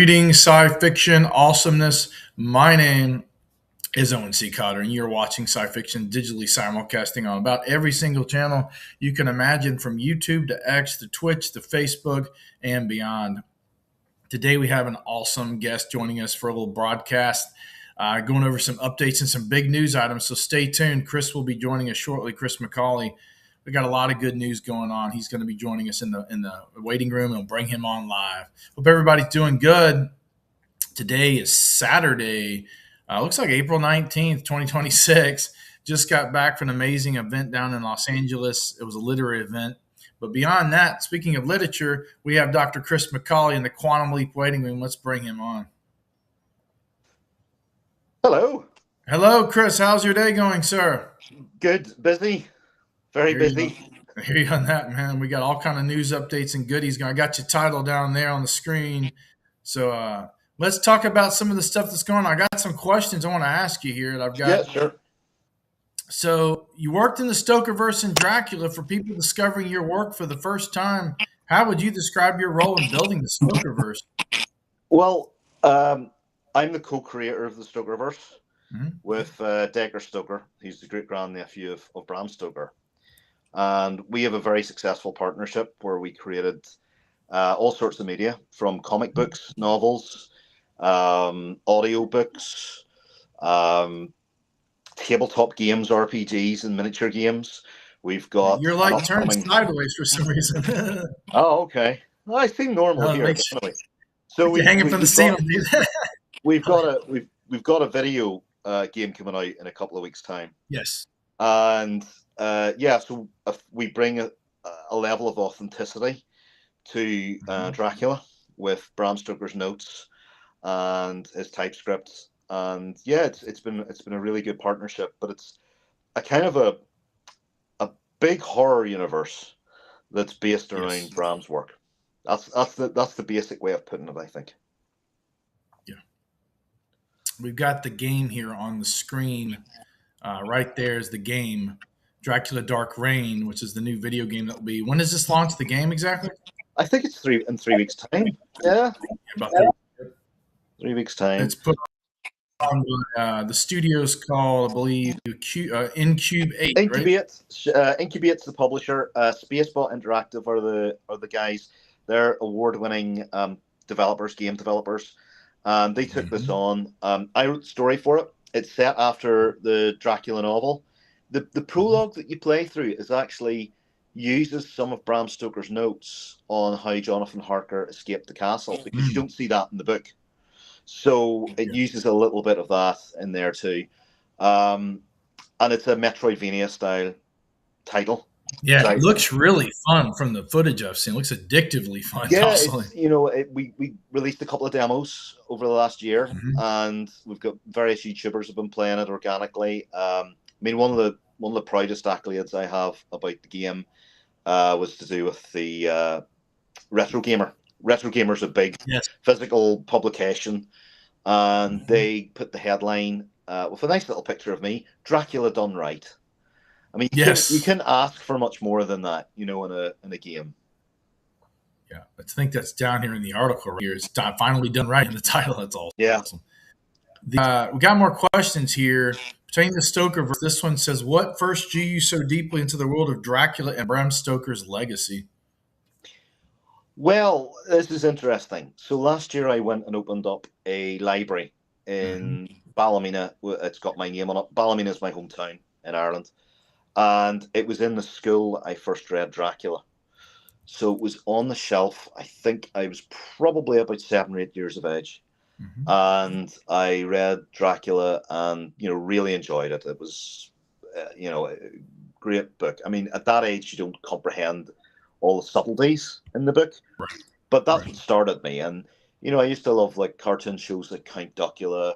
Greetings, sci-fiction awesomeness. My name is Owen C. Cotter, and you're watching SciFiction digitally simulcasting on about every single channel you can imagine, from YouTube to X to Twitch to Facebook and beyond. Today we have an awesome guest joining us for a little broadcast, going over some updates and some big news items. So stay tuned. Chris will be joining us shortly. Chris McAuley. We got a lot of good news going on. He's going to be joining us in the waiting room, and we'll bring him on live. Hope everybody's doing good. Today is Saturday. Looks like April 19th, 2026. Just got back from an amazing event down in Los Angeles. It was a literary event. But beyond that, speaking of literature, we have Dr. Chris McAuley in the Quantum Leap waiting room. Let's bring him on. Hello. Hello, Chris. How's your day going, sir? Good. Busy. Very busy. I hear you on that, man. We got all kind of news updates and goodies going. I got your title down there on the screen. So let's talk about some of the stuff that's going on. I got some questions I want to ask you here that I've got. Yeah, sure. So you worked in the Stokerverse and Dracula. For people discovering your work for the first time, how would you describe your role in building the Stokerverse? Well, I'm the co-creator of the Stokerverse with Decker Stoker. He's the great-grandnephew of Bram Stoker. And we have a very successful partnership where we created all sorts of media, from comic books, novels, audio books, tabletop games, RPGs, and miniature games. We've got... You're like turning sideways for some reason. Oh, okay. Well, I seem normal here. Anyway. So we hang from the ceiling. We've got a video game coming out in a couple of weeks' time. Yes. And so we bring a level of authenticity to Dracula with Bram Stoker's notes and his typescript. And yeah, it's been a really good partnership, but it's a kind of a big horror universe that's based around Bram's work. That's the basic way of putting it, I think. Yeah. We've got the game here on the screen. Right there is the game, Dracula Dark Reign, which is the new video game that will be. When does this launch, the game exactly? I think it's 3 weeks' time. Yeah. About 3 weeks' time. It's put on the studio's called, I believe, Incube 8. Incubate's the publisher. Spacebot Interactive are the guys. They're award-winning game developers. They took this on. I wrote the story for it. It's set after the Dracula novel. The prologue that you play through uses some of Bram Stoker's notes on how Jonathan Harker escaped the castle, because you don't see that in the book. So it uses a little bit of that in there too. And it's a Metroidvania style title. Yeah, it looks really fun from the footage I've seen. It looks addictively fun. Yeah, we released a couple of demos over the last year, and we've got various YouTubers have been playing it organically. One of the proudest accolades I have about the game was to do with the Retro Gamer. Retro Gamer's a big physical publication, and they put the headline with a nice little picture of me, Dracula done right. I mean, you can ask for much more than that, in a game. Yeah, I think that's down here in the article right here. It's finally done right in the title. That's awesome. Yeah. We got more questions here pertaining to Stokerverse. This one says, "What first drew you so deeply into the world of Dracula and Bram Stoker's legacy?" Well, this is interesting. So last year I went and opened up a library in Ballymena. It's got my name on it. Ballymena is my hometown in Ireland. And it was in the school I first read Dracula. So it was on the shelf. I think I was probably about 7 or 8 years of age. And I read Dracula and, really enjoyed it. It was, a great book. I mean, at that age, you don't comprehend all the subtleties in the book. Right. But that's what started me. And, I used to love like cartoon shows like Count Duckula.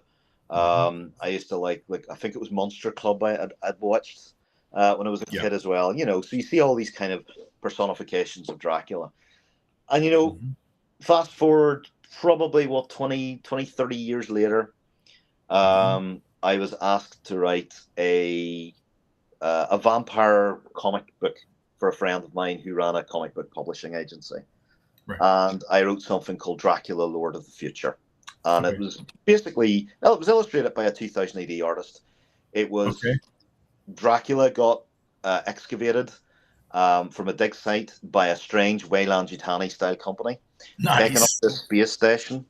I used to like I think it was Monster Club I'd watched when I was a kid as well. So you see all these kind of personifications of Dracula. And, fast forward probably 20, 30 years later, I was asked to write a vampire comic book for a friend of mine who ran a comic book publishing agency. Right. and I wrote something called Dracula, Lord of the Future. And it Okay. was basically, well, it was illustrated by a 2000 AD artist. It Okay. was Dracula got excavated from a dig site by a strange Weyland-Yutani style company, taken up Nice. to the space station,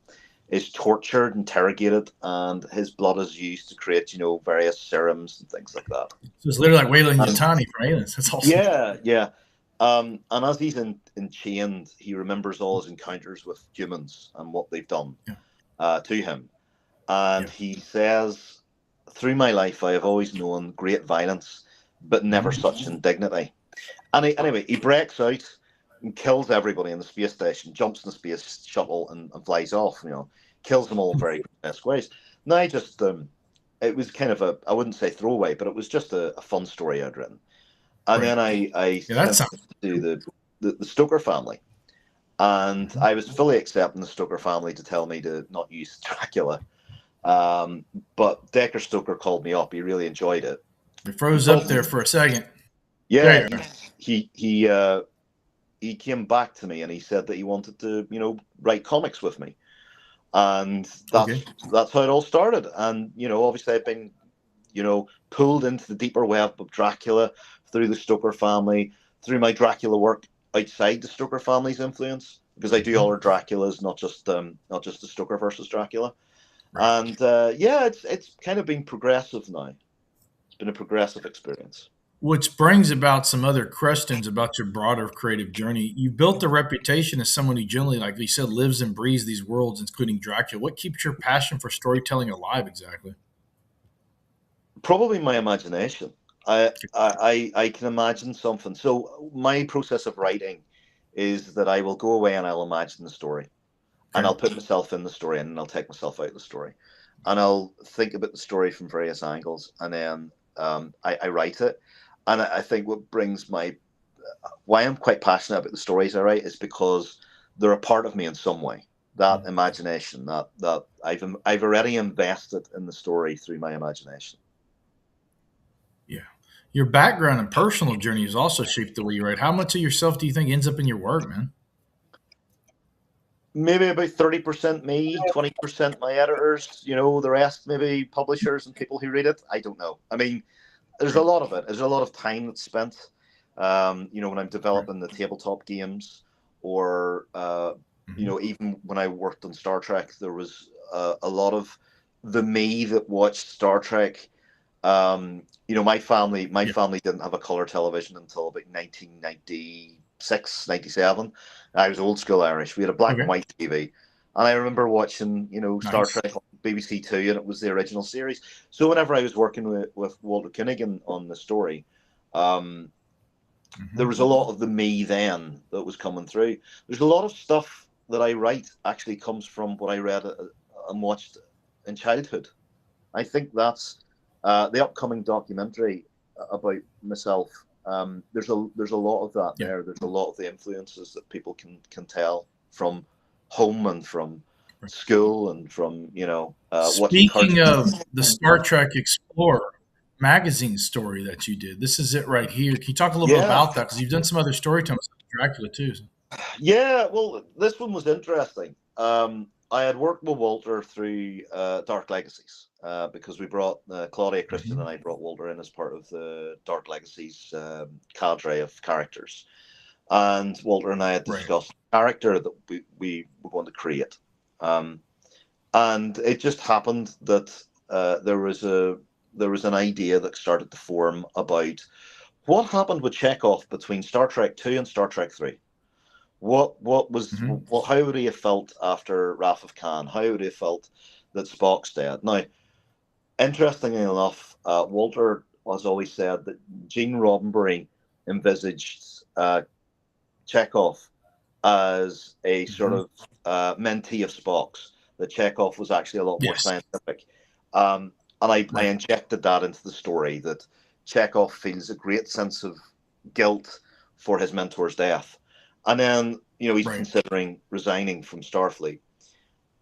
is tortured, interrogated, and his blood is used to create, various serums and things like that. So it's literally like Wayland And Yutani from Aliens. That's awesome. yeah, yeah. And as he's enchained, he remembers all his encounters with humans and what they've done Yeah. to him. And Yeah. he says, through my life, I have always known great violence, but never Mhm. such indignity. And anyway, he breaks out and kills everybody in the space station, jumps in the space shuttle and flies off, kills them all in very grotesque ways. Now, it was kind of I wouldn't say throwaway, but it was just a fun story I'd written. And Right. then I Yeah, that sent sounds it to the Stoker family. And Mhm. I was fully accepting the Stoker family to tell me to not use Dracula. But Decker Stoker called me up. He really enjoyed it. It He froze up told me, there for a second. yeah, There you are. he came back to me and he said that he wanted to, write comics with me. And Okay. that's how it all started. And, obviously I've been, pulled into the deeper web of Dracula through the Stoker family, through my Dracula work outside the Stoker family's influence, because I do Mhm. all our Draculas, not just the Stoker versus Dracula. Right. And yeah, it's kind of been progressive now. It's been a progressive experience. Which brings about some other questions about your broader creative journey. You built a reputation as someone who generally, like you said, lives and breathes these worlds, including Dracula. What keeps your passion for storytelling alive exactly? Probably my imagination. I can imagine something. So my process of writing is that I will go away and I'll imagine the story, and Okay. I'll put myself in the story, and then I'll take myself out of the story, and I'll think about the story from various angles, and then I write it. And I think what brings why I'm quite passionate about the stories I write is because they're a part of me in some way. That Mhm. imagination, that I've already invested in the story through my imagination. Yeah. Your background and personal journey has also shaped the way you write. How much of yourself do you think ends up in your work, man? Maybe about 30% me, 20% my editors, the rest maybe publishers and people who read it. I don't know. I mean, there's a Right. lot of it. There's a lot of time that's spent. When I'm Right. developing the tabletop games, or Mhm. even when I worked on Star Trek, there was a lot of the me that watched Star Trek. My Yeah. family didn't have a color television until about 1996, 97. I was old school Irish. We had a black and Okay. white TV. And I remember watching, Star Nice. Trek on BBC Two, and it was the original series. So whenever I was working with Walter Koenig on the story, um, there Mhm. was a lot of the me then that was coming through. There's a lot of stuff that I write actually comes from what I read and watched in childhood. I think that's the upcoming documentary about myself. There's a lot of that Yeah. there. There's a lot of the influences that people can tell from home and from Right. school and from watching Speaking cartoons. of the Star Trek Explorer magazine story that you did, this is it right here. Can you talk a little bit Yeah, about that? Because you've done some other storytelling stuff with Dracula too. So. yeah. Well, this one was interesting. I had worked with Walter through Dark Legacies because we brought Claudia, Christian, Mhm. and I brought Walter in as part of the Dark Legacies cadre of characters. And Walter and I had Right. discussed a character that we were going to create. Um, and it just happened that there was an idea that started to form about what happened with Chekhov between Star Trek Two and Star Trek Three. Mhm. How would he have felt after Wrath of Khan? How would he have felt that Spock's dead? Now, interestingly enough, Walter has always said that Gene Roddenberry envisaged Chekhov as a sort Mhm. of mentee of Spock's. That Chekhov was actually a lot more Yes. scientific. And I Right. injected that into the story that Chekhov feels a great sense of guilt for his mentor's death. And then, he's Right. considering resigning from Starfleet.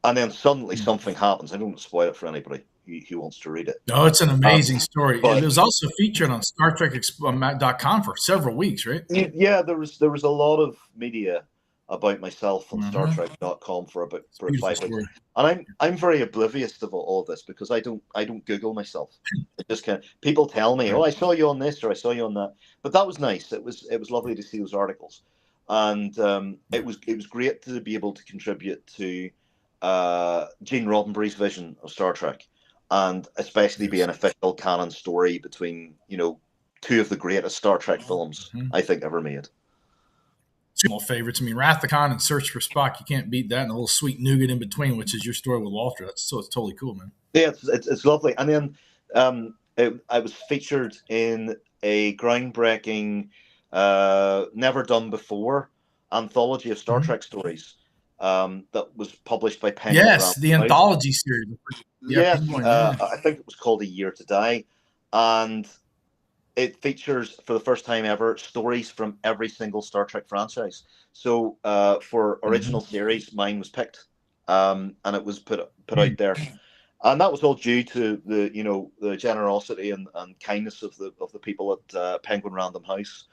And then suddenly Mm. something happens. I don't want to spoil it for anybody who wants to read it. No, it's an Uh, amazing story. It but was also featured on StarTrek.com for several weeks, right? yeah, there was a lot of media about myself on Uh-huh. StarTrek.com for Beautiful 5 weeks, story. and I'm very oblivious to all this because I don't Google myself. It just kind of, people tell me, Right. "Oh, I saw you on this or I saw you on that," but that was nice. It was lovely to see those articles, and Yeah. it was great to be able to contribute to Gene Roddenberry's vision of Star Trek, and especially be Yes. an official canon story between two of the greatest Star Trek films Mm-hmm. I think ever made. Two favorites. I mean, Wrath of Khan and Search for Spock. You can't beat that, and a little sweet nougat in between, which is your story with Walter. It's totally cool, man. Yeah, it's lovely. And then I was featured in a groundbreaking, never done before anthology of Star Mm-hmm. Trek stories that was published by Penguin Yes, Random the House. anthology series. Yeah, Yes, Penguin. Yeah. I think it was called A Year to Die, and it features for the first time ever stories from every single Star Trek franchise. So for Mm-hmm. original series, mine was picked, and it was put out there, and that was all due to the generosity and kindness of the people at Penguin Random House.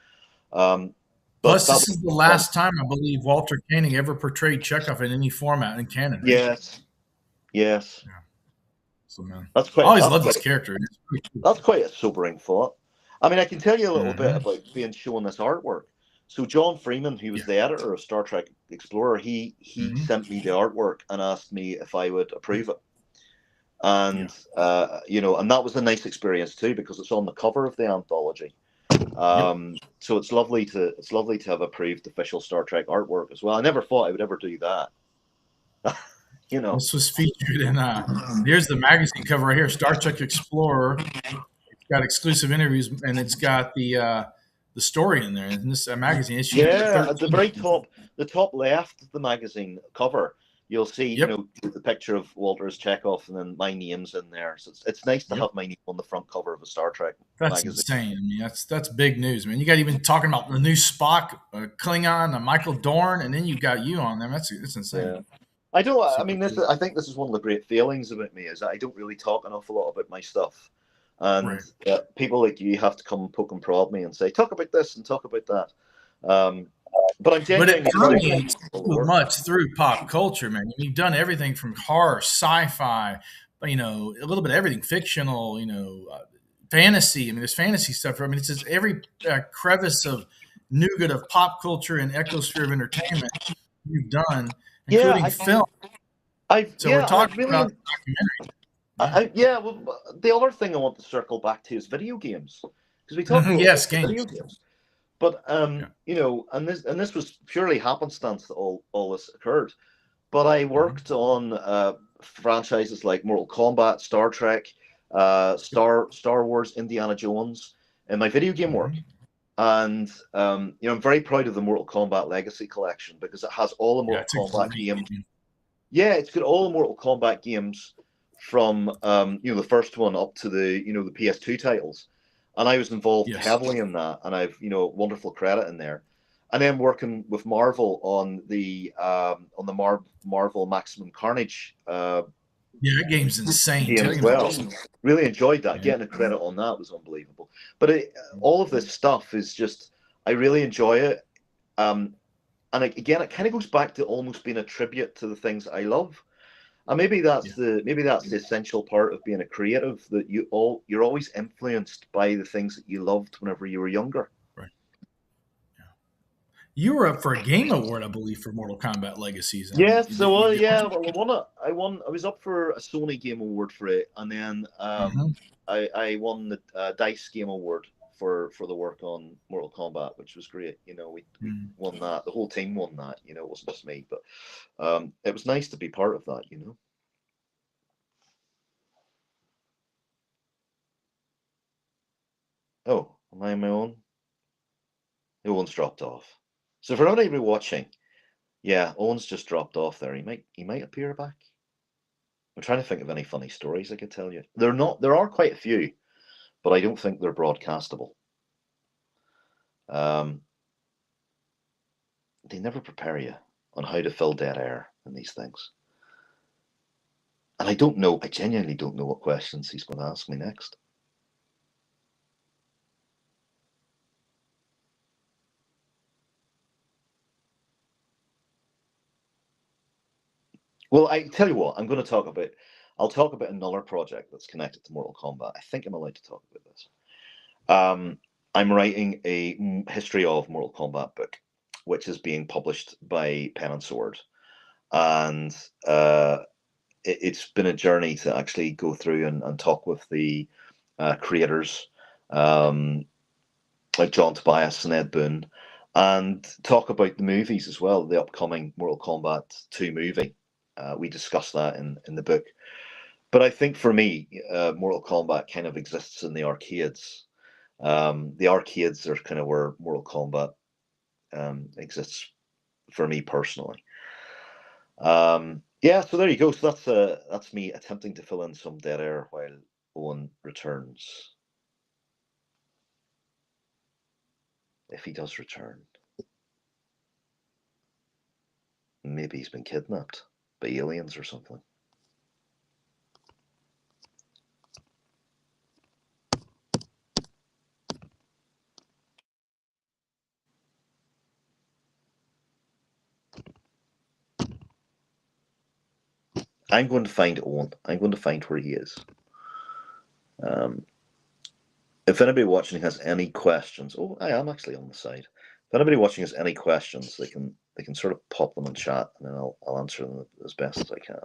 Um, but Plus, that this was is the fun. last time I believe Walter Koenig ever portrayed Chekhov in any format in canon, right? Yes, yes, Yeah. So, man, that's I quite always that's loved quite this character. It's pretty cool. that's quite a sobering thought. I mean, I can tell you a little bit Mm-hmm. about being shown this artwork. So John Freeman, who was Yeah. the editor of Star Trek Explorer, he Mm-hmm. sent me the artwork and asked me if I would approve it. Yeah. And and that was a nice experience too because it's on the cover of the anthology. Yep. So it's lovely to have approved official Star Trek artwork as well. I never thought I would ever do that. you know. This was featured in. Here's the magazine cover right here. Star Trek Explorer. It's got exclusive interviews, and it's got the story in there. And this magazine issue number Yeah, at the 13. very top, the top left of the magazine cover, you'll see, Yep. the picture of Walter's Chekhov and then my name's in there. So it's nice to Yep. have my name on the front cover of a Star Trek That's magazine. insane. I mean, that's big news, man. You got even talking about the new Spock, Klingon, Michael Dorn, and then you got you on them. That's insane. Yeah. I don't. I Super mean, cool. I think this is one of the great failings about me is that I don't really talk an awful lot about my stuff, and Right. people like you have to come poke and prod me and say, talk about this and talk about that. But I'm But it genuinely proud permeates of all the so work. much through pop culture, man. You've done everything from horror, sci-fi, but a little bit of everything, fictional, fantasy. I mean, there's fantasy stuff. I mean, it's just every crevice of nougat of pop culture and ecosphere of entertainment you've done, Yeah, including film. So we're and talking about documentary. Yeah. yeah. Well, the other thing I want to circle back to is video games because we talked a little Yes, bit about video games. games, but Yeah. and this was purely happenstance that all this occurred. But I Mhm. worked on franchises like Mortal Kombat, Star Trek, Star Wars, Indiana Jones in my video game work. Mhm. And I'm very proud of the Mortal Kombat Legacy Collection because it has all the Yeah, Mortal it's a Kombat great games. game. Yeah, it's got all the Mortal Kombat games from the first one up to the PS2 titles, and I was involved Yes. heavily in that, and I've wonderful credit in there, and then working with Marvel on the Marvel Maximum Carnage Yeah, that game's insane game too. That as game's well. awesome. Really enjoyed that. Yeah. Getting a credit on that was unbelievable. But all of this stuff is just I really enjoy it. And again, it kind of goes back to almost being a tribute to the things I love. And Yeah. maybe that's the essential part of being a creative that you're always influenced by the things that you loved whenever you were younger. Right. Yeah. You were up for a game award, I believe, for Mortal Kombat Legacies. Yes, so You did. yeah, well, I won it. I was up for a Sony Game Award for it, and then Mhm. I won the Dice Game Award for the work on Mortal Kombat, which was great. We Mhm. won that. The whole team won that. It wasn't just me, but it was nice to be part of that. Oh, am I on my own? No one's dropped off. So for anybody watching, yeah, Owen's just dropped off there. He might appear back. I'm trying to think of any funny stories I could tell you. There are quite a few, but I don't think they're broadcastable. Um, they never prepare you on how to fill dead air in these things. And I don't know, I genuinely don't know what questions he's going to ask me next. Well, I tell you what, I'll talk about another project that's connected to Mortal Kombat. I think I'm allowed to talk about this. I'm writing a history of Mortal Kombat book, which is being published by Pen and Sword, and it's been a journey to actually go through and talk with the creators, like John Tobias and Ed Boon, and talk about the movies as well, the upcoming Mortal Kombat 2 movie. We discuss that in the book. But I think for me, Mortal Kombat kind of exists in the arcades. The arcades are kind of where Mortal Kombat exists for me personally. Yeah, so there you go. So that's me attempting to fill in some dead air while Owen returns, if he does return. Maybe he's been kidnapped by aliens or something. I'm going to find Owen. I'm going to find where he is. If anybody watching has any questions, oh, I am actually on the side. If anybody watching has any questions, they can sort of pop them in chat, and then I'll answer them as best as I can.